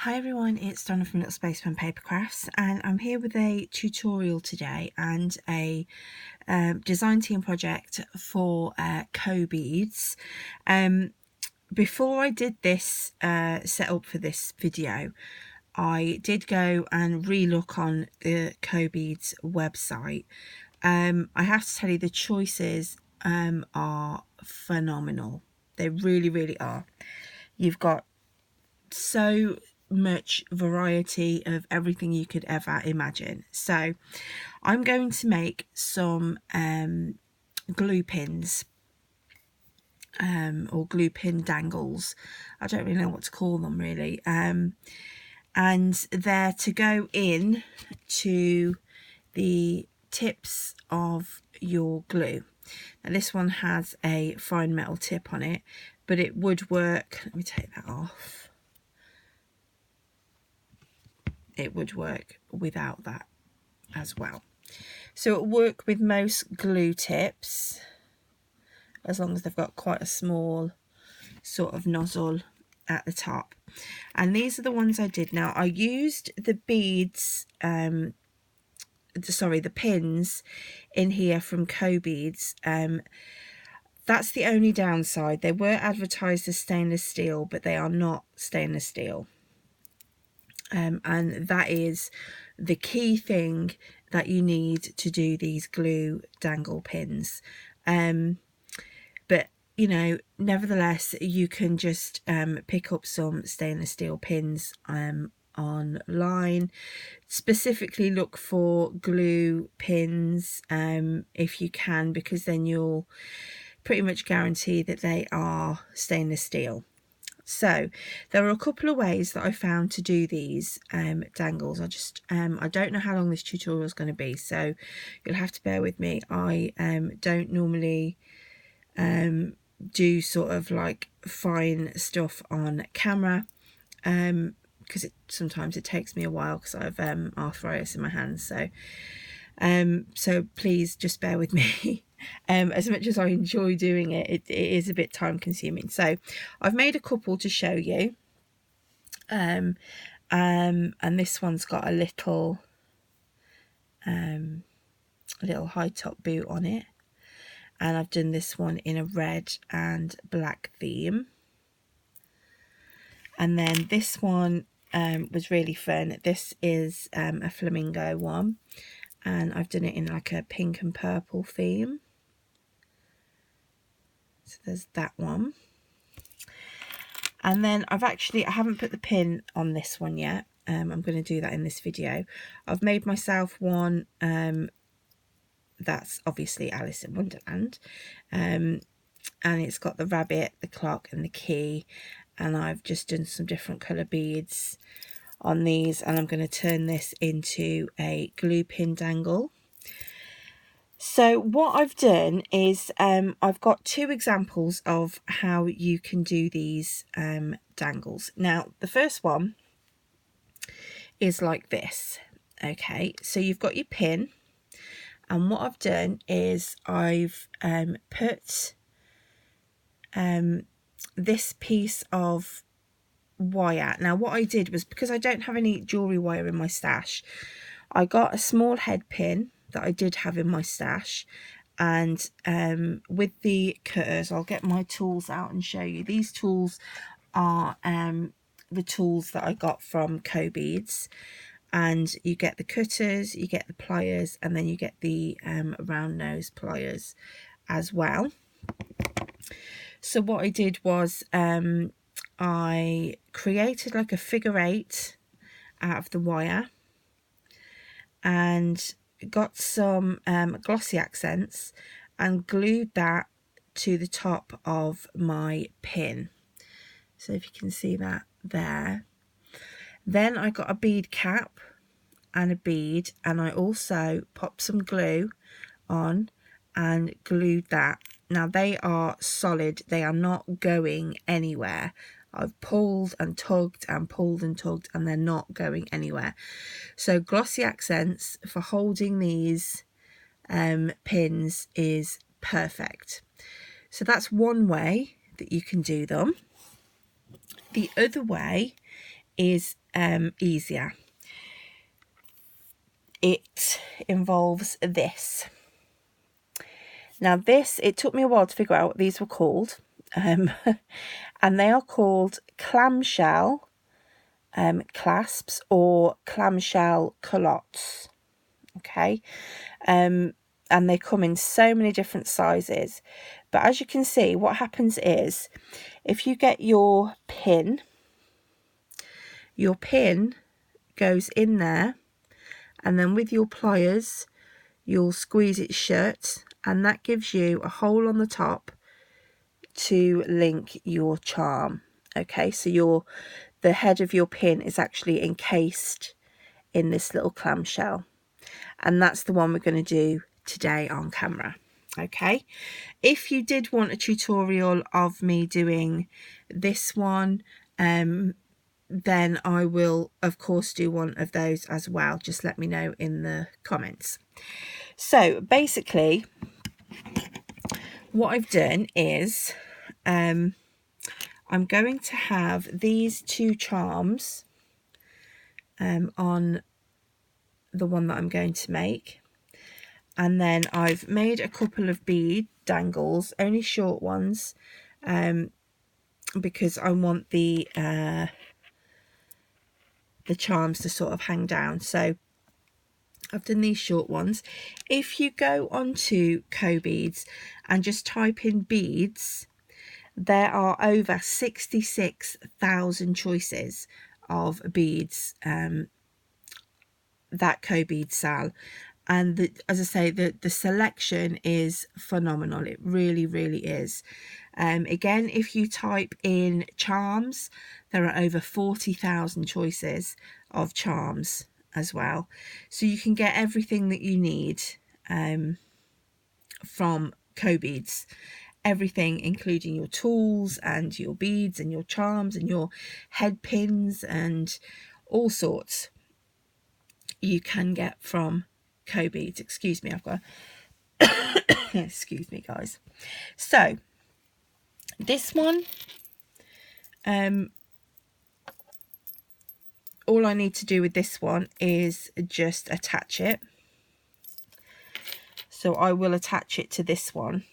Hi everyone, it's Donna from Little Spaceman Paper Crafts, and I'm here with a tutorial today and a design team project for co-beads. Before I did this setup for this video, I did go and re-look on the co-beads website. I have to tell you, the choices are phenomenal. They really are. You've got so much variety of everything you could ever imagine. So I'm going to make some glue pins or glue pin dangles. I don't really know what to call them really, and they're to go in to the tips of your glue. Now this one has a fine metal tip on it, but it would work. Let me take that off. It would work without that as well. So it'll work with most glue tips as long as they've got quite a small sort of nozzle at the top. And these are the ones I did. Now I used the beads, the pins in here from Co-Beads. That's the only downside. They were advertised as stainless steel, but they are not stainless steel. And that is the key thing that you need to do these glue dangle pins. But you know, nevertheless, you can just pick up some stainless steel pins online. Specifically look for glue pins if you can, because then you'll pretty much guarantee that they are stainless steel. So there are a couple of ways that I found to do these dangles. I don't know how long this tutorial is going to be, so you'll have to bear with me. I don't normally do sort of like fine stuff on camera because sometimes it takes me a while because I have arthritis in my hands. So please just bear with me. As much as I enjoy doing it, it is a bit time consuming. So I've made a couple to show you. And this one's got a little high top boot on it. And I've done this one in a red and black theme. And then this one was really fun. This is a flamingo one. And I've done it in like a pink and purple theme. So there's that one. And then I haven't put the pin on this one yet. I'm going to do that in this video. I've made myself one that's obviously Alice in Wonderland. And it's got the rabbit, the clock and the key. And I've just done some different colour beads on these. And I'm going to turn this into a glue pin dangle. So what I've done is I've got two examples of how you can do these dangles. Now, the first one is like this. Okay, so you've got your pin, and what I've done is I've put this piece of wire. Now, what I did was, because I don't have any jewellery wire in my stash, I got a small head pin that I did have in my stash, and with the cutters, I'll get my tools out and show you. These tools are the tools that I got from Co-Beads, and you get the cutters, you get the pliers, and then you get the round nose pliers as well. So what I did was I created like a figure 8 out of the wire and got some glossy accents and glued that to the top of my pin. So if you can see that there. Then I got a bead cap and a bead, and I also popped some glue on and glued that. Now they are solid, they are not going anywhere. I've pulled and tugged and pulled and tugged, and they're not going anywhere. So glossy accents for holding these pins is perfect. So that's one way that you can do them. The other way is easier. It involves this. Now this, it took me a while to figure out what these were called, and they are called clamshell clasps or clamshell culottes. Okay, and they come in so many different sizes, but as you can see, what happens is if you get your pin goes in there, and then with your pliers you'll squeeze it shut, and that gives you a hole on the top to link your charm. Okay, so the head of your pin is actually encased in this little clamshell, and that's the one we're going to do today on camera. Okay, if you did want a tutorial of me doing this one, then I will of course do one of those as well. Just let me know in the comments. So basically what I've done is I'm going to have these two charms on the one that I'm going to make, and then I've made a couple of bead dangles, only short ones, because I want the charms to sort of hang down. So I've done these short ones. If you go onto Cobeads and just type in beads, there are over 66,000 choices of beads that Cobeads sell, and as I say, the selection is phenomenal. It really, really is. Again, if you type in charms, there are over 40,000 choices of charms as well, so you can get everything that you need from Cobeads. Everything, including your tools and your beads and your charms and your head pins and all sorts, you can get from Cobeads. Excuse me, I've got excuse me guys. So this one, all I need to do with this one is just attach it. So I will attach it to this one,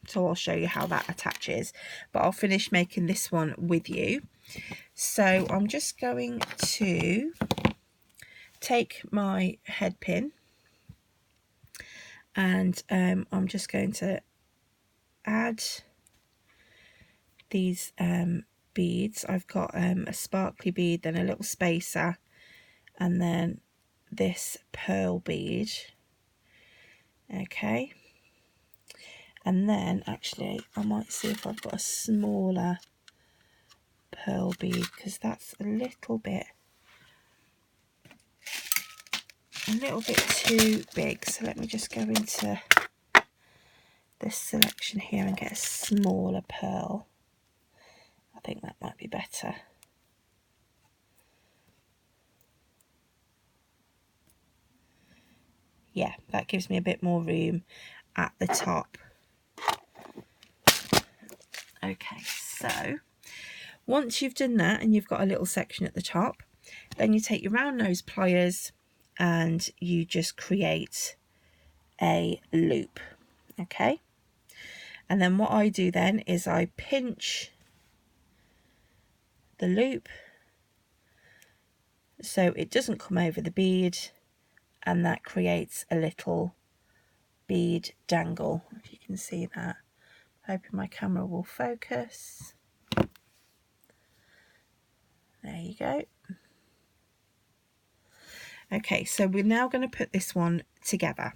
so I'll show you how that attaches, but I'll finish making this one with you. So I'm just going to take my head pin, and I'm just going to add these beads. I've got a sparkly bead, then a little spacer, and then this pearl bead. Okay, and then actually I might see if I've got a smaller pearl bead, because that's a little bit too big. So let me just go into this selection here and get a smaller pearl. I think that might be better. Yeah, that gives me a bit more room at the top. Okay, so once you've done that and you've got a little section at the top, then you take your round nose pliers and you just create a loop. Okay, and then what I do then is I pinch the loop so it doesn't come over the bead, and that creates a little bead dangle, if you can see that. Hoping my camera will focus. There you go. Okay, so we're now going to put this one together.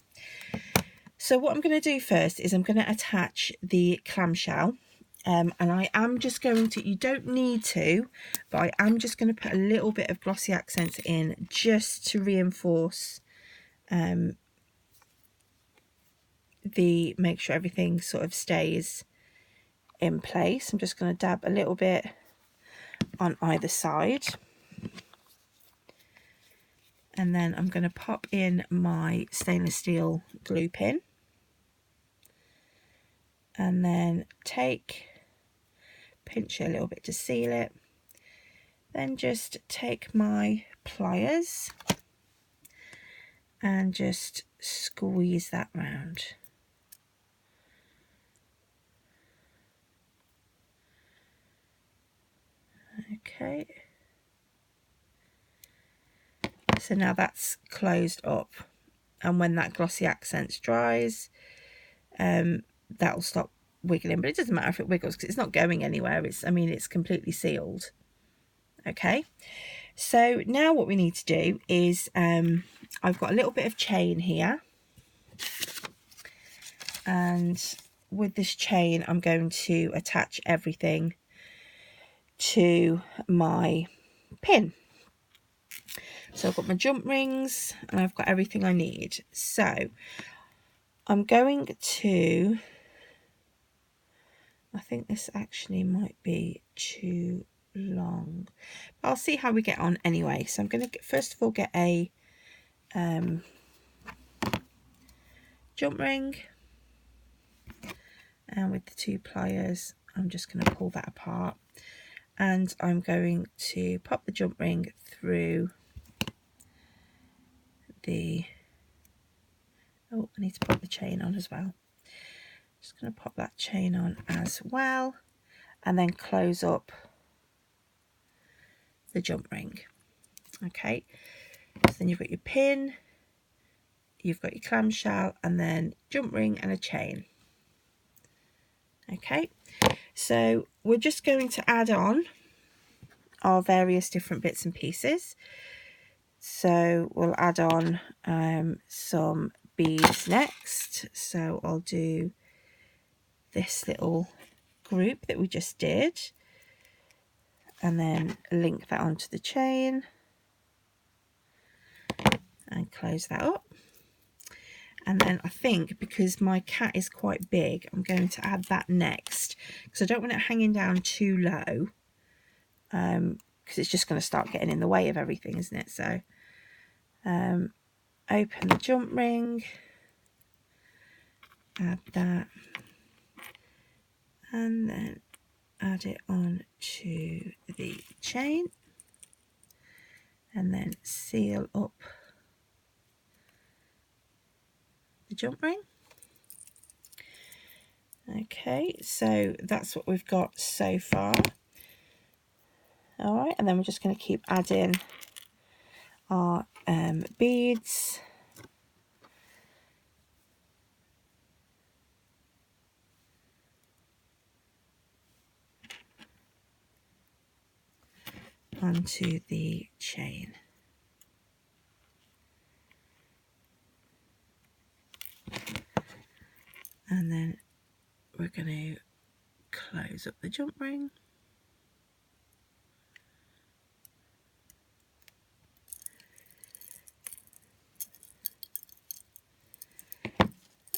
So what I'm going to do first is I'm going to attach the clamshell, and I am just going to, you don't need to, but I am just going to put a little bit of glossy accents in just to reinforce make sure everything sort of stays in place. I'm just going to dab a little bit on either side, and then I'm going to pop in my stainless steel glue pin, and then pinch it a little bit to seal it, Then just take my pliers and just squeeze that round. Okay, so now that's closed up, and when that glossy accents dries, that'll stop wiggling. But it doesn't matter if it wiggles because it's not going anywhere. It's completely sealed. Okay, so now what we need to do is I've got a little bit of chain here, and with this chain I'm going to attach everything to my pin. So I've got my jump rings and I've got everything I need. So I'm going to, I think this actually might be too long, but I'll see how we get on anyway. So I'm going to first of all get a jump ring, and with the 2 pliers I'm just going to pull that apart, and I'm going to pop the jump ring through the, oh, I need to put the chain on as well. Just going to pop that chain on as well, and then close up the jump ring. Okay, so then you've got your pin, you've got your clamshell, and then jump ring and a chain. Okay, so we're just going to add on our various different bits and pieces. So we'll add on some beads next. So I'll do this little group that we just did, and then link that onto the chain and close that up. And then I think because my cat is quite big, I'm going to add that next, because I don't want it hanging down too low, because it's just going to start getting in the way of everything, isn't it? So open the jump ring, add that, and then add it on to the chain, and then seal up the jump ring. Okay, so that's what we've got so far. All right, and then we're just going to keep adding our beads. Onto the chain. And then we're going to close up the jump ring.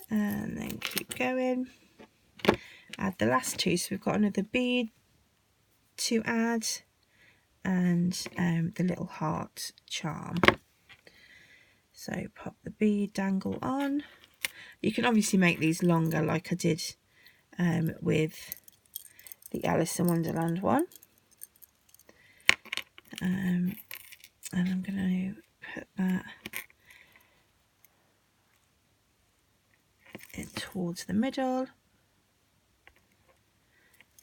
And then keep going. Add the last 2, so we've got another bead to add, and the little heart charm. So pop the bead dangle on. You can obviously make these longer like I did with the Alice in Wonderland one. And I'm going to put that in towards the middle,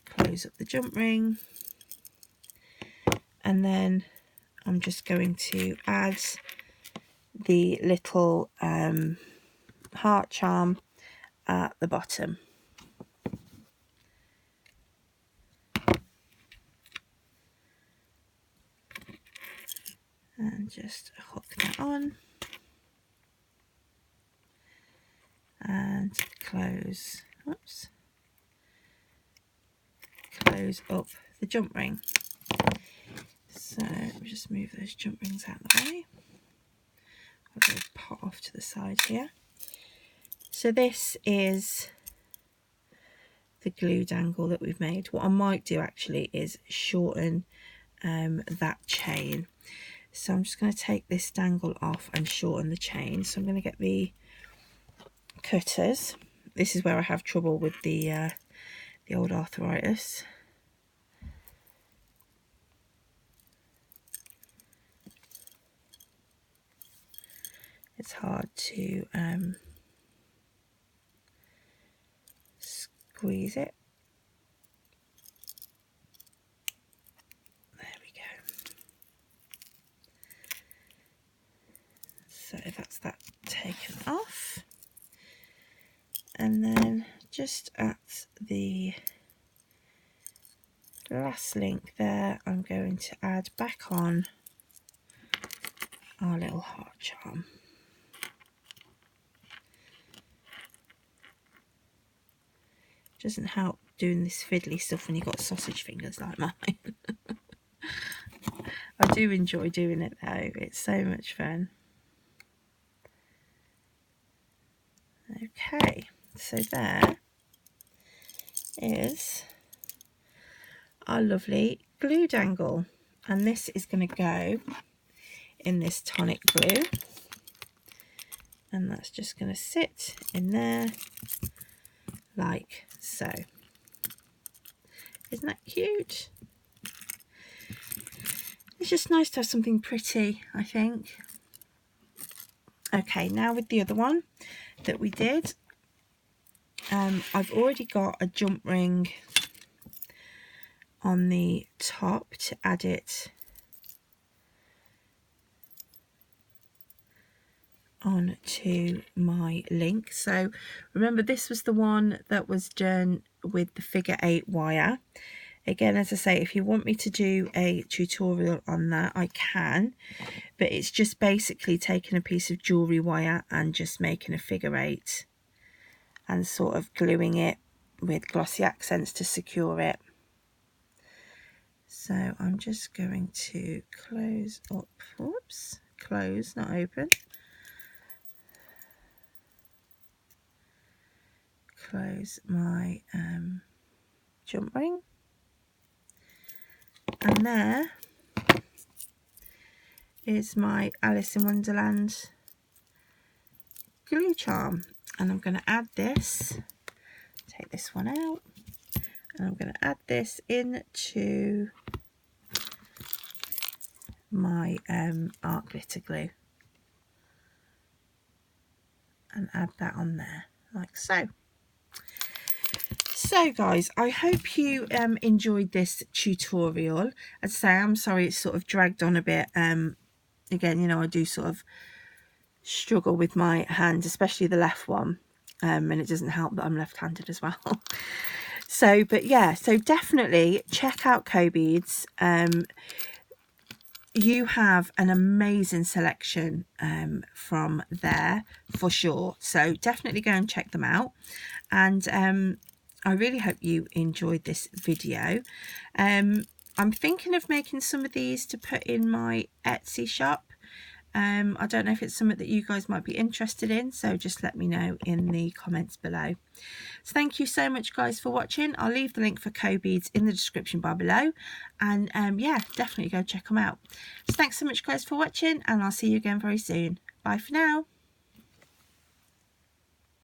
close up the jump ring, and then I'm just going to add the little heart charm at the bottom. And just hook that on and close, oops, close up the jump ring. So we'll just move those jump rings out of the way. I'll go pot off to the side here. So this is the glue dangle that we've made. What I might do actually is shorten that chain. So I'm just going to take this dangle off and shorten the chain. So I'm going to get the cutters. This is where I have trouble with the old arthritis. It's hard to squeeze it. There we go. So that's that taken off. And then just at the last link there, I'm going to add back on our little heart charm. Doesn't help doing this fiddly stuff when you've got sausage fingers like mine. I do enjoy doing it though, it's so much fun. Okay, so there is our lovely glue dangle, and this is going to go in this tonic glue, and that's just going to sit in there like so. Isn't that cute? It's just nice to have something pretty, I think. Okay, now with the other one that we did, I've already got a jump ring on the top to add it on to my link. So remember, this was the one that was done with the figure 8 wire. Again, as I say, if you want me to do a tutorial on that, I can, but it's just basically taking a piece of jewellery wire and just making a figure 8 and sort of gluing it with glossy accents to secure it. So I'm just going to close up, whoops, close, not open. Close my jump ring, and there is my Alice in Wonderland glue charm, and I'm going to add this, take this one out, and I'm going to add this into my art glitter glue and add that on there like so. So guys, I hope you enjoyed this tutorial. As I say, I'm sorry it's sort of dragged on a bit. Again, you know, I do sort of struggle with my hand, especially the left one, and it doesn't help that I'm left-handed as well. So, but yeah, so definitely check out Co-Beads. You have an amazing selection from there for sure, so definitely go and check them out. And I really hope you enjoyed this video. I'm thinking of making some of these to put in my Etsy shop. I don't know if it's something that you guys might be interested in, so just let me know in the comments below. So thank you so much guys for watching. I'll leave the link for Co-Beads in the description bar below, and yeah, definitely go check them out. So thanks so much guys for watching, and I'll see you again very soon. Bye for now.